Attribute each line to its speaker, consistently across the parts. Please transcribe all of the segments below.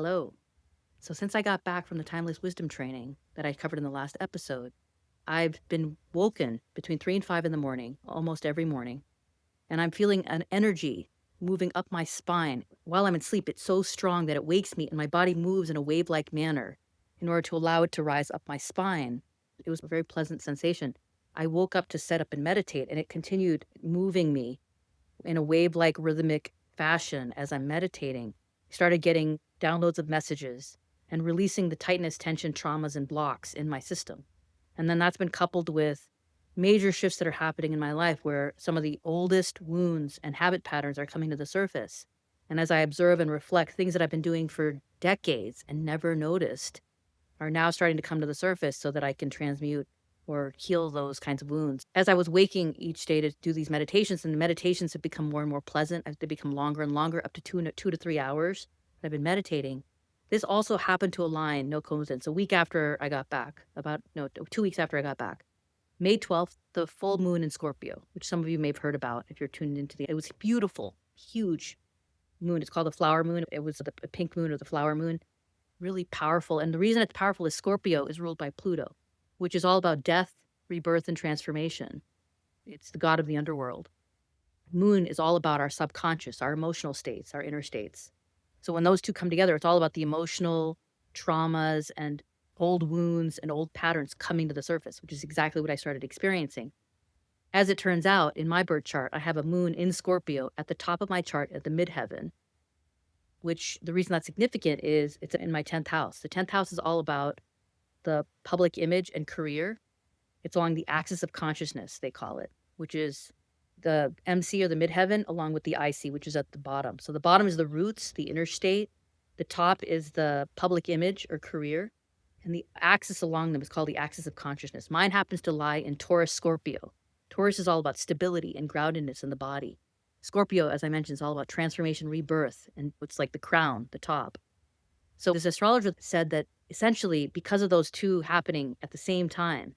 Speaker 1: Hello. So, since I got back from the Timeless Wisdom training that I covered in the last episode, I've been woken between 3 and 5 in the morning, almost every morning, and I'm feeling an energy moving up my spine while I'm in sleep. It's so strong that it wakes me and my body moves in a wave like manner in order to allow it to rise up my spine. It was a very pleasant sensation. I woke up to set up and meditate, and it continued moving me in a wave like rhythmic fashion as I'm meditating. Started getting downloads of messages and releasing the tightness, tension, traumas, and blocks in my system. And then that's been coupled with major shifts that are happening in my life where some of the oldest wounds and habit patterns are coming to the surface. And as I observe and reflect, things that I've been doing for decades and never noticed are now starting to come to the surface so that I can transmute or heal those kinds of wounds. As I was waking each day to do these meditations, and the meditations have become more and more pleasant as they become longer and longer, up to 2 to 3 hours that I've been meditating. This also happened to align, no coincidence, a week after I got back, about no 2 weeks after I got back. May 12th, the full moon in Scorpio, which some of you may have heard about if you're tuned into it was beautiful, huge moon. It's called the flower moon. It was the pink moon or the flower moon, really powerful. And the reason it's powerful is Scorpio is ruled by Pluto, which is all about death, rebirth, and transformation. It's the god of the underworld. Moon is all about our subconscious, our emotional states, our inner states. So when those two come together, it's all about the emotional traumas and old wounds and old patterns coming to the surface, which is exactly what I started experiencing. As it turns out, in my birth chart, I have a moon in Scorpio at the top of my chart at the midheaven, which the reason that's significant is it's in my 10th house. The 10th house is all about the public image and career. It's along the axis of consciousness, they call it, which is the MC or the midheaven, along with the IC, which is at the bottom. So the bottom is the roots, the inner state. The top is the public image or career. And the axis along them is called the axis of consciousness. Mine happens to lie in Taurus Scorpio. Taurus is all about stability and groundedness in the body. Scorpio, as I mentioned, is all about transformation, rebirth, and it's like the crown, the top. So this astrologer said that essentially, because of those two happening at the same time,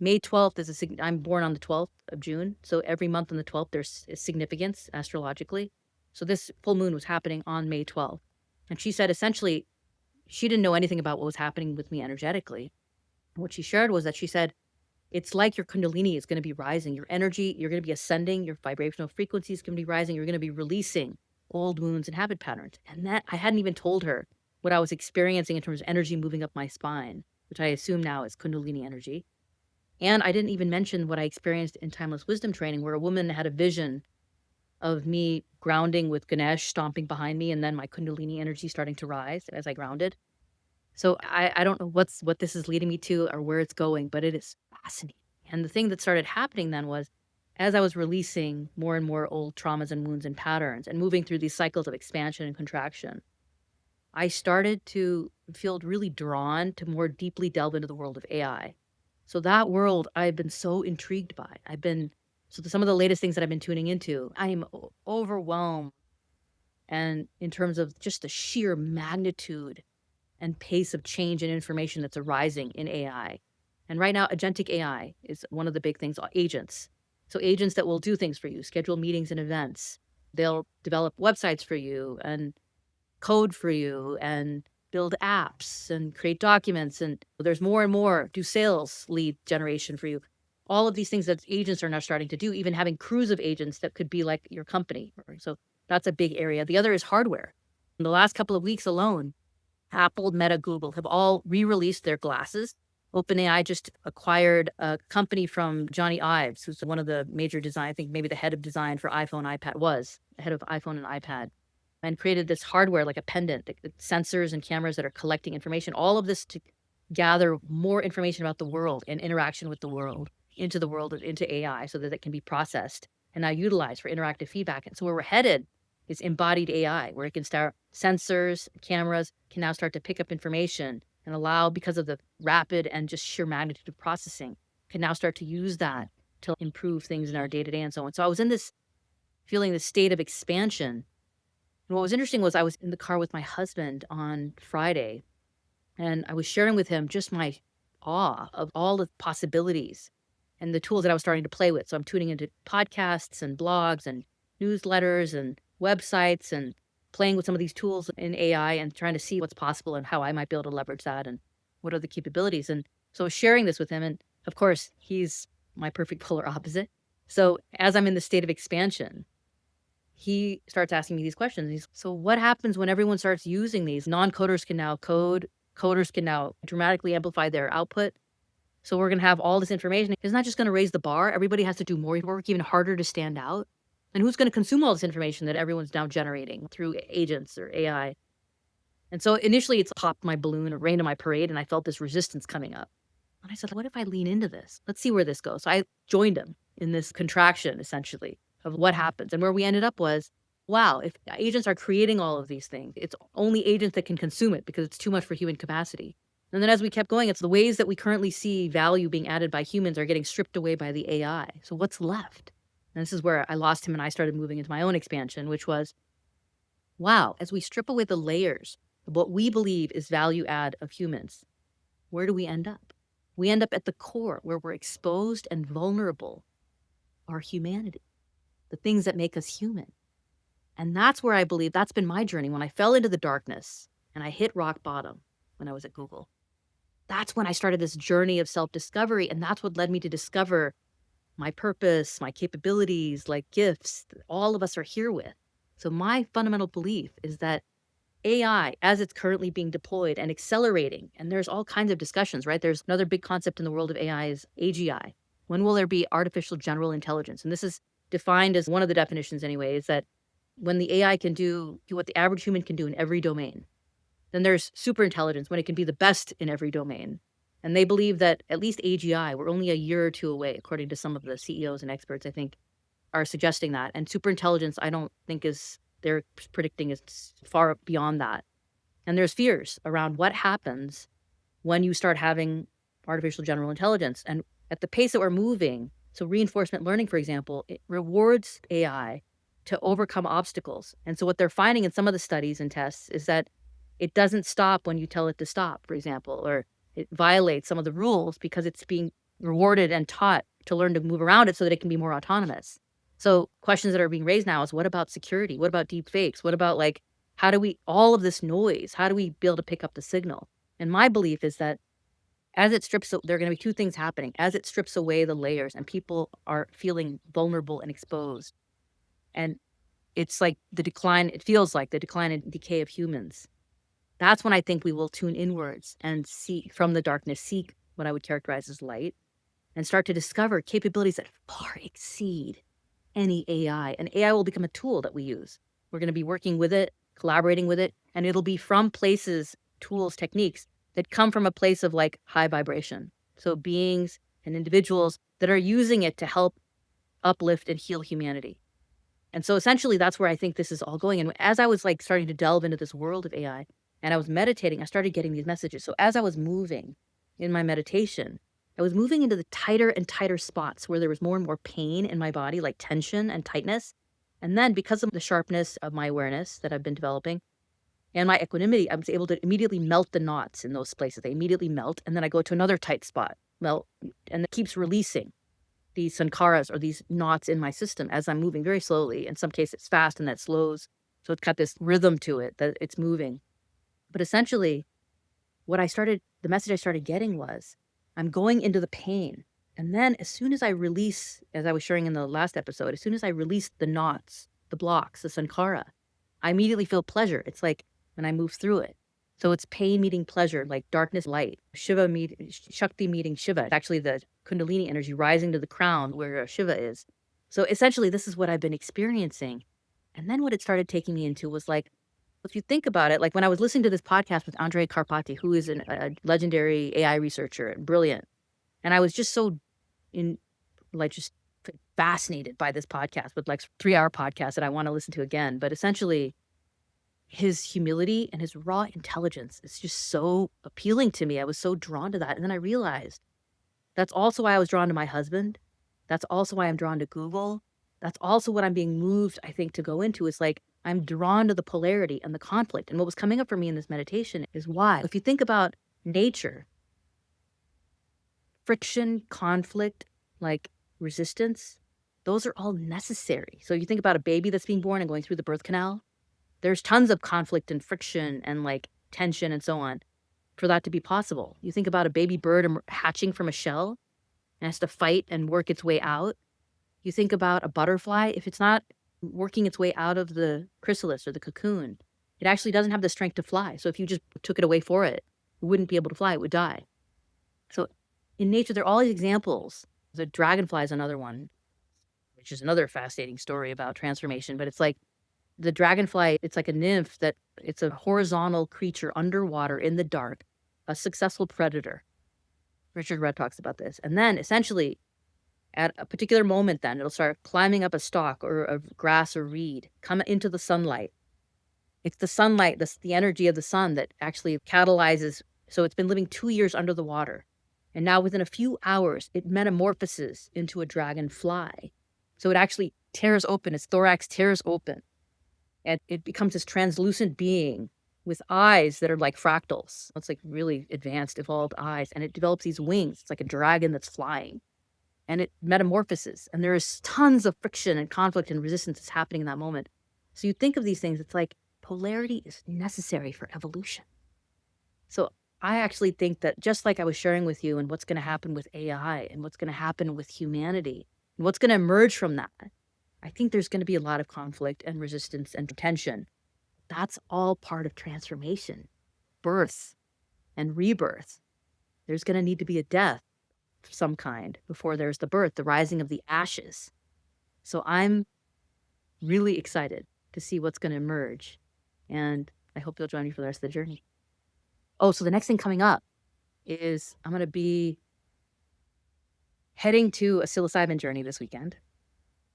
Speaker 1: May 12th is I'm born on the 12th of June. So every month on the 12th, there's a significance astrologically. So this full moon was happening on May 12th. And she said essentially, she didn't know anything about what was happening with me energetically. What she shared was that she said, it's like your Kundalini is going to be rising. Your energy, you're going to be ascending. Your vibrational frequency is going to be rising. You're going to be releasing old wounds and habit patterns. And that I hadn't even told her what I was experiencing in terms of energy moving up my spine, which I assume now is Kundalini energy. And I didn't even mention what I experienced in Timeless Wisdom training, where a woman had a vision of me grounding with Ganesh stomping behind me, and then my Kundalini energy starting to rise as I grounded. So I don't know what this is leading me to or where it's going, but it is fascinating. And the thing that started happening then was, as I was releasing more and more old traumas and wounds and patterns and moving through these cycles of expansion and contraction, I started to feel really drawn to more deeply delve into the world of AI. So that world I've been so intrigued by. Some of the latest things that I've been tuning into, I am overwhelmed. And in terms of just the sheer magnitude and pace of change and information that's arising in AI. And right now, agentic AI is one of the big things, agents. So agents that will do things for you, schedule meetings and events. They'll develop websites for you and code for you and build apps and create documents. And there's more and more, do sales lead generation for you. All of these things that agents are now starting to do, even having crews of agents that could be like your company. So that's a big area. The other is hardware. In the last couple of weeks alone, Apple, Meta, Google have all re-released their glasses. OpenAI just acquired a company from Johnny Ives, who's one of the major design, I think maybe the head of design for iPhone, iPad, was the head of iPhone and iPad, and created this hardware like a pendant, sensors and cameras that are collecting information, all of this to gather more information about the world and interaction with the world, into AI so that it can be processed and now utilized for interactive feedback. And so where we're headed is embodied AI, where it can start sensors, cameras can now start to pick up information and allow, because of the rapid and just sheer magnitude of processing, can now start to use that to improve things in our day-to-day and so on. So I was in this feeling this state of expansion. And what was interesting was I was in the car with my husband on Friday, and I was sharing with him just my awe of all the possibilities and the tools that I was starting to play with. So I'm tuning into podcasts and blogs and newsletters and websites and playing with some of these tools in AI and trying to see what's possible and how I might be able to leverage that and what are the capabilities. And so sharing this with him, and of course, he's my perfect polar opposite. So as I'm in the state of expansion, he starts asking me these questions. So what happens when everyone starts using these? Non-coders can now code, coders can now dramatically amplify their output. So we're going to have all this information. It's not just going to raise the bar. Everybody has to do more work, even harder to stand out. And who's going to consume all this information that everyone's now generating through agents or AI? And so initially it's popped my balloon, it rained on my parade, and I felt this resistance coming up. And I said, what if I lean into this? Let's see where this goes. So I joined him in this contraction, essentially, of what happens. And where we ended up was, wow, if agents are creating all of these things, it's only agents that can consume it because it's too much for human capacity. And then as we kept going, it's the ways that we currently see value being added by humans are getting stripped away by the AI. So what's left? And this is where I lost him and I started moving into my own expansion, which was, wow, as we strip away the layers of what we believe is value add of humans, where do we end up? We end up at the core where we're exposed and vulnerable, our humanity, the things that make us human. And that's where I believe that's been my journey. When I fell into the darkness and I hit rock bottom when I was at Google, that's when I started this journey of self-discovery. And that's what led me to discover my purpose, my capabilities, like gifts that all of us are here with. So my fundamental belief is that AI, as it's currently being deployed and accelerating, and there's all kinds of discussions, right? There's another big concept in the world of AI is AGI. When will there be artificial general intelligence? And this is defined as one of the definitions anyway, is that when the AI can do what the average human can do in every domain. Then there's super intelligence when it can be the best in every domain. And they believe that at least AGI, we're only a year or two away, according to some of the CEOs and experts, I think, are suggesting that. And super intelligence, I don't think they're predicting is far beyond that. And there's fears around what happens when you start having artificial general intelligence. And at the pace that we're moving, so reinforcement learning, for example, it rewards AI to overcome obstacles. And so what they're finding in some of the studies and tests is that it doesn't stop when you tell it to stop, for example, or it violates some of the rules because it's being rewarded and taught to learn to move around it so that it can be more autonomous. So questions that are being raised now is, what about security? What about deep fakes? What about how do we, all of this noise, how do we be able to pick up the signal? And my belief is that as it strips, there are going to be two things happening. As it strips away the layers and people are feeling vulnerable and exposed. And it's like it feels like the decline and decay of humans. That's when I think we will tune inwards and see from the darkness, seek what I would characterize as light, and start to discover capabilities that far exceed any AI. And AI will become a tool that we use. We're going to be working with it, collaborating with it, and it'll be from places, tools, techniques that come from a place of high vibration. So beings and individuals that are using it to help uplift and heal humanity. And so essentially that's where I think this is all going. And as I was starting to delve into this world of AI and I was meditating, I started getting these messages. So as I was moving in my meditation, I was moving into the tighter and tighter spots where there was more and more pain in my body, like tension and tightness. And then because of the sharpness of my awareness that I've been developing and my equanimity, I was able to immediately melt the knots in those places. They immediately melt. And then I go to another tight spot, melt, and it keeps releasing these sankharas or these knots in my system as I'm moving very slowly. In some cases it's fast and that slows. So it's got this rhythm to it that it's moving. But essentially the message I started getting was, I'm going into the pain. And then as soon as I release, as I was sharing in the last episode, as soon as I release the knots, the blocks, the sankhara, I immediately feel pleasure. It's like when I move through it. So it's pain meeting pleasure, like darkness, light, Shakti meeting Shiva. It's actually the Kundalini energy rising to the crown where Shiva is. So essentially this is what I've been experiencing. And then what it started taking me into was if you think about it, when I was listening to this podcast with Andrej Karpathy, who is a legendary AI researcher and brilliant, and I was just so fascinated by this podcast with 3-hour podcast that I want to listen to again. But essentially, his humility and his raw intelligence is just so appealing to me. I was so drawn to that. And then I realized that's also why I was drawn to my husband. That's also why I'm drawn to Google. That's also what I'm being moved, I think, to go into is I'm drawn to the polarity and the conflict. And what was coming up for me in this meditation is why. If you think about nature, friction, conflict, resistance, those are all necessary. So you think about a baby that's being born and going through the birth canal. There's tons of conflict and friction and like tension and so on for that to be possible. You think about a baby bird hatching from a shell and has to fight and work its way out. You think about a butterfly, if it's not working its way out of the chrysalis or the cocoon, it actually doesn't have the strength to fly. So if you just took it away for it, it wouldn't be able to fly, it would die. So in nature, there are all these examples. The dragonfly is another one, which is another fascinating story about transformation. But it's like the dragonfly, it's like a nymph that it's a horizontal creature underwater in the dark, a successful predator. Richard Rudd talks about this. And then essentially, at a particular moment, then it'll start climbing up a stalk or a grass or reed, come into the sunlight. It's the sunlight, the energy of the sun that actually catalyzes. So it's been living 2 years under the water. And now within a few hours, it metamorphoses into a dragonfly. So it actually tears open, its thorax tears open. And it becomes this translucent being with eyes that are like fractals. It's like really advanced, evolved eyes. And it develops these wings. It's like a dragon that's flying. And it metamorphoses. And there is tons of friction and conflict and resistance that's happening in that moment. So you think of these things, it's like polarity is necessary for evolution. So I actually think that just like I was sharing with you and what's going to happen with AI and what's going to happen with humanity and what's going to emerge from that, I think there's going to be a lot of conflict and resistance and tension. That's all part of transformation, birth and rebirth. There's going to need to be a death of some kind before there's the birth, the rising of the ashes. So I'm really excited to see what's going to emerge. And I hope you'll join me for the rest of the journey. Oh, so the next thing coming up is I'm going to be heading to a psilocybin journey this weekend.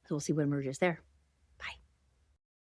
Speaker 1: So we'll see what emerges there.